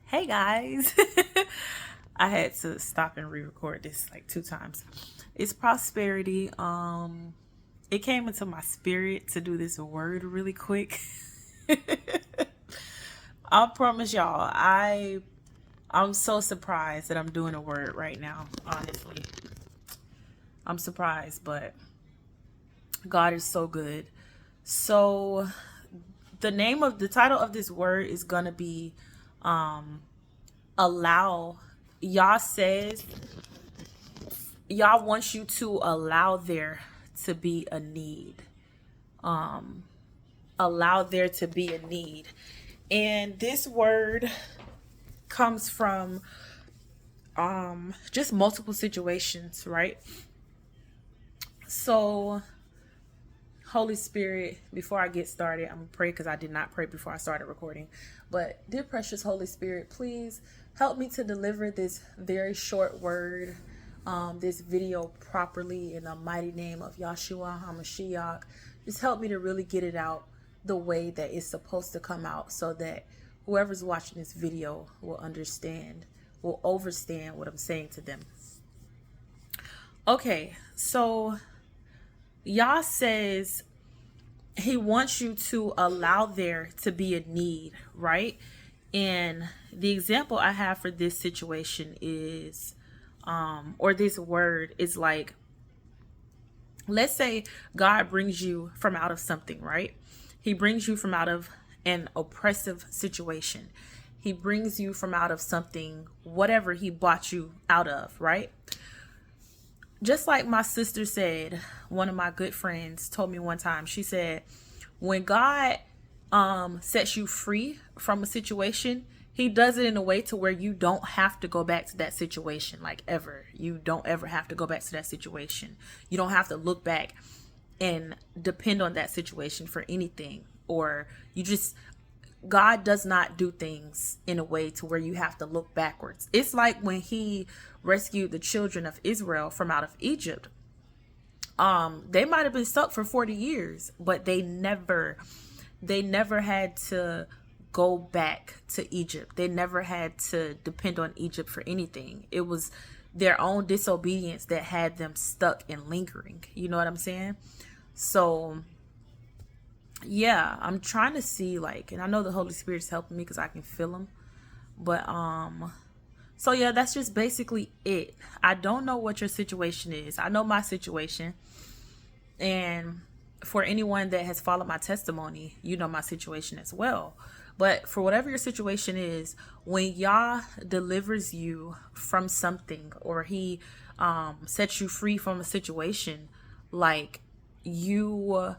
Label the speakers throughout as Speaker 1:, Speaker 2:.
Speaker 1: Hey guys. I had to stop and re-record this like 2 times. It's prosperity. It came into my spirit to do this word really quick. I promise y'all, I'm so surprised that I'm doing a word right now, honestly. I'm surprised, but God is so good. So the title of this word is gonna be allow. Yah says Yah wants you to allow there to be a need. Allow there to be a need. And this word comes from just multiple situations, right? So Holy Spirit, before I get started, I'm gonna pray because I did not pray before I started recording. But dear precious Holy Spirit, please help me to deliver this very short word, this video properly in the mighty name of Yahshua HaMashiach. Just help me to really get it out the way that it's supposed to come out so that whoever's watching this video will understand, will overstand what I'm saying to them. Okay, so Yah says he wants you to allow there to be a need, right? And the example I have for this situation is, or this word is like, let's say God brings you from out of something, right? He brings you from out of an oppressive situation. He brings you from out of something, whatever he brought you out of, right? Just like my sister said, one of my good friends told me one time, she said, when God sets you free from a situation, he does it in a way to where you don't have to go back to that situation, like ever. You don't ever have to go back to that situation. You don't have to look back and depend on that situation for anything. Or God does not do things in a way to where you have to look backwards. It's like when he rescued the children of Israel from out of Egypt. They might have been stuck for 40 years, but they never had to go back to Egypt. They never had to depend on Egypt for anything. It was their own disobedience that had them stuck and lingering. You know what I'm saying? So yeah, I'm trying to see, like, and I know the Holy Spirit is helping me because I can feel him. But so yeah, that's just basically it. I don't know what your situation is. I know my situation. And for anyone that has followed my testimony, you know my situation as well. But for whatever your situation is, when Yah delivers you from something, or he sets you free from a situation, like you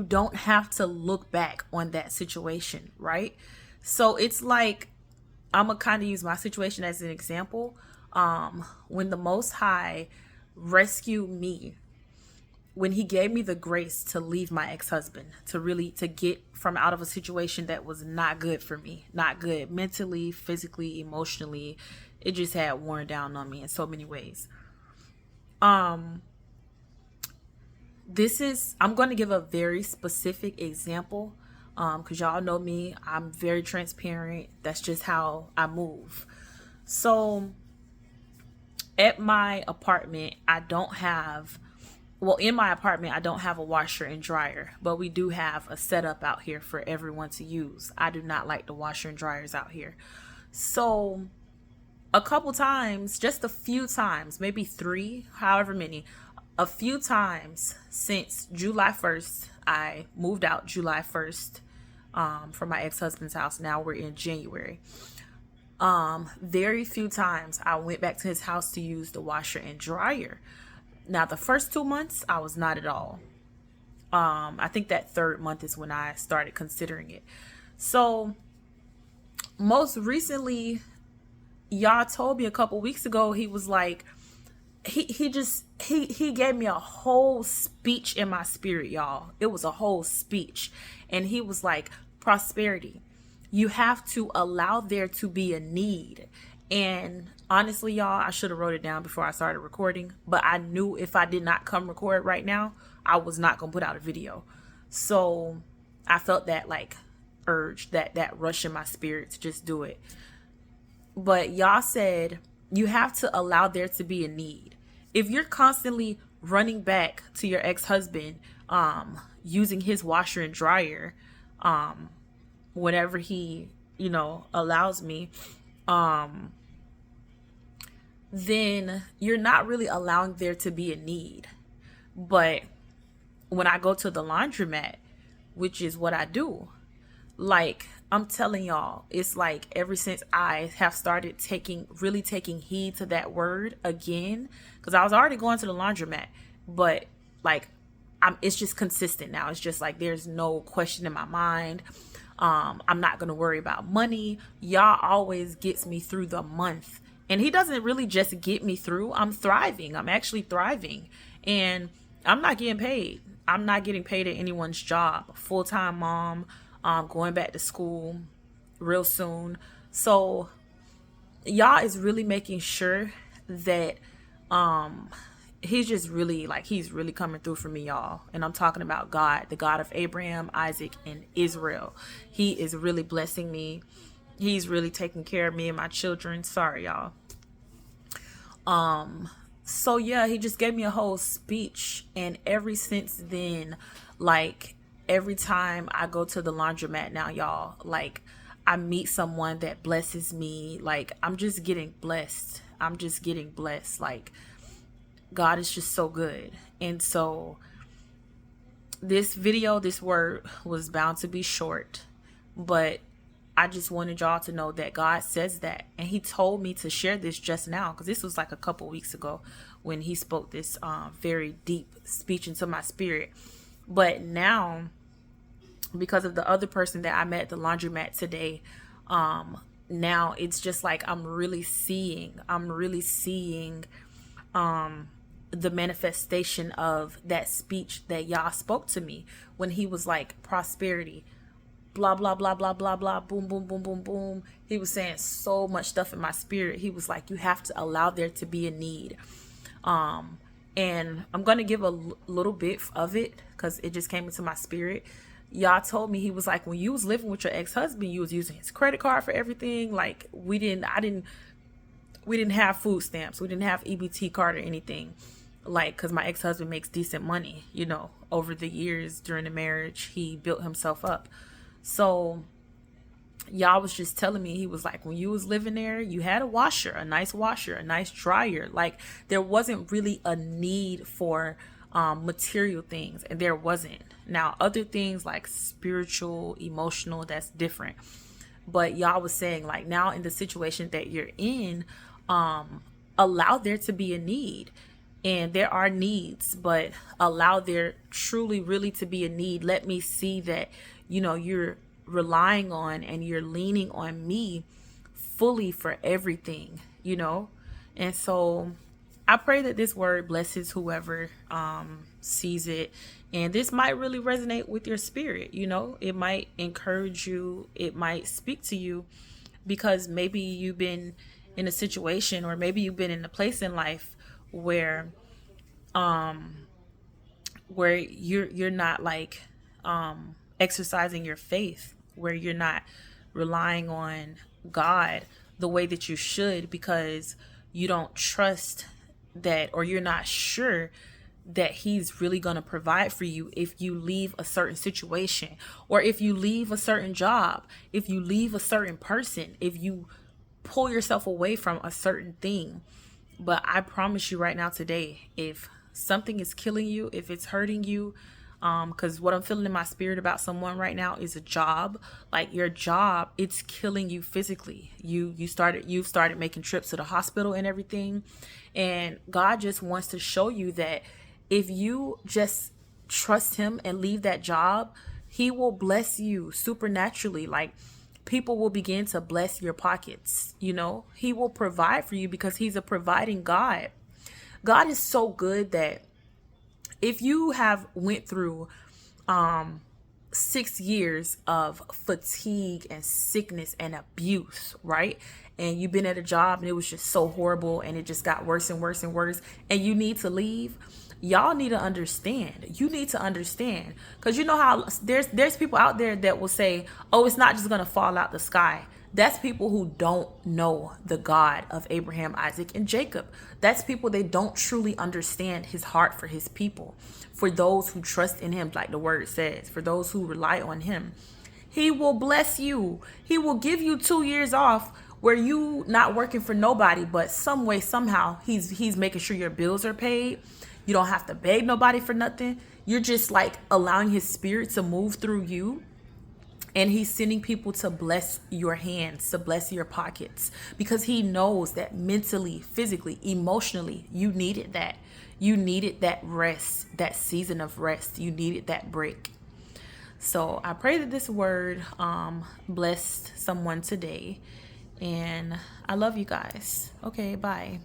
Speaker 1: don't have to look back on that situation, right? So it's like, I'm gonna kind of use my situation as an example. When the Most High rescued me, when he gave me the grace to leave my ex-husband, to get from out of a situation that was not good for me, not good mentally, physically, emotionally, it just had worn down on me in so many ways. I'm going to give a very specific example, because y'all know me, I'm very transparent. That's just how I move. So at my apartment, in my apartment, I don't have a washer and dryer, but we do have a setup out here for everyone to use. I do not like the washer and dryers out here. So a couple times, just a few times, maybe 3, however many, a few times since July 1st, I moved out July 1st from my ex-husband's house. Now we're in January. Very few times I went back to his house to use the washer and dryer. Now, the first 2 months, I was not at all. I think that 3rd month is when I started considering it. So most recently, Yah told me a couple weeks ago, he was like, he gave me a whole speech in my spirit, y'all. It was a whole speech. And he was like, prosperity, you have to allow there to be a need. And honestly, y'all, I should have wrote it down before I started recording, but I knew if I did not come record right now, I was not going to put out a video. So I felt that, like, urge, that rush in my spirit to just do it. But Yah said you have to allow there to be a need. If you're constantly running back to your ex-husband, using his washer and dryer, whenever he, allows me, then you're not really allowing there to be a need. But when I go to the laundromat, which is what I do, like I'm telling y'all, it's like ever since I have started really taking heed to that word again, because I was already going to the laundromat, but like it's just consistent now. It's just like there's no question in my mind. I'm not gonna worry about money. Yah always gets me through the month, and he doesn't really just get me through. I'm thriving. I'm actually thriving, and I'm not getting paid. I'm not getting paid at anyone's job. Full-time mom, going back to school real soon. So Yah is really making sure that he's really coming through for me, y'all. And I'm talking about God, the God of Abraham, Isaac, and Israel. He is really blessing me. He's really taking care of me and my children. Sorry, y'all. So yeah, he just gave me a whole speech, and ever since then, like every time I go to the laundromat now, y'all, like I meet someone that blesses me. Like I'm just getting blessed. Like God is just so good. And so this word was bound to be short, but I just wanted y'all to know that God says that. And he told me to share this just now, because this was like a couple weeks ago when he spoke this very deep speech into my spirit. But now, because of the other person that I met at the laundromat today, now it's just like I'm really seeing the manifestation of that speech that Yah spoke to me when he was like, prosperity, blah, blah, blah, blah, blah, blah, boom, boom, boom, boom, boom. He was saying so much stuff in my spirit. He was like, you have to allow there to be a need. And I'm going to give a little bit of it because it just came into my spirit. Yah told me, he was like, when you was living with your ex-husband, you was using his credit card for everything. Like we didn't have food stamps. We didn't have EBT card or anything. Like, cause my ex-husband makes decent money, over the years during the marriage, he built himself up. So y'all was just telling me, he was like, when you was living there, you had a nice washer, a nice dryer. Like there wasn't really a need for material things, and there wasn't. Now other things like spiritual, emotional, that's different. But y'all was saying like, now in the situation that you're in, allow there to be a need. And there are needs, but allow there truly, really to be a need. Let me see that, you're relying on and you're leaning on me fully for everything, And so I pray that this word blesses whoever sees it. And this might really resonate with your spirit, It might encourage you. It might speak to you, because maybe you've been in a situation, or maybe you've been in a place in life where you're not like exercising your faith, where you're not relying on God the way that you should, because you don't trust that, or you're not sure that he's really going to provide for you if you leave a certain situation, or if you leave a certain job, if you leave a certain person, if you pull yourself away from a certain thing. But I promise you right now today, if something is killing you, if it's hurting you, because what I'm feeling in my spirit about someone right now is a job. Like your job, it's killing you physically. You've started making trips to the hospital and everything. And God just wants to show you that if you just trust him and leave that job, he will bless you supernaturally. Like people will begin to bless your pockets. He will provide for you, because he's a providing God. God is so good that if you have went through 6 years of fatigue and sickness and abuse, right? And you've been at a job and it was just so horrible, and it just got worse and worse and worse, and you need to leave, Y'all need to understand. You need to understand. Because you know how there's people out there that will say, oh, it's not just going to fall out the sky. That's people who don't know the God of Abraham, Isaac, and Jacob. That's people, they don't truly understand his heart for his people. For those who trust in him, like the word says, for those who rely on him, he will bless you. He will give you 2 years off where you not working for nobody, but some way, somehow, he's making sure your bills are paid. You don't have to beg nobody for nothing. You're just like allowing his spirit to move through you. And he's sending people to bless your hands, to bless your pockets, because he knows that mentally, physically, emotionally, you needed that. You needed that rest, that season of rest. You needed that break. So I pray that this word blessed someone today. And I love you guys. Okay, bye.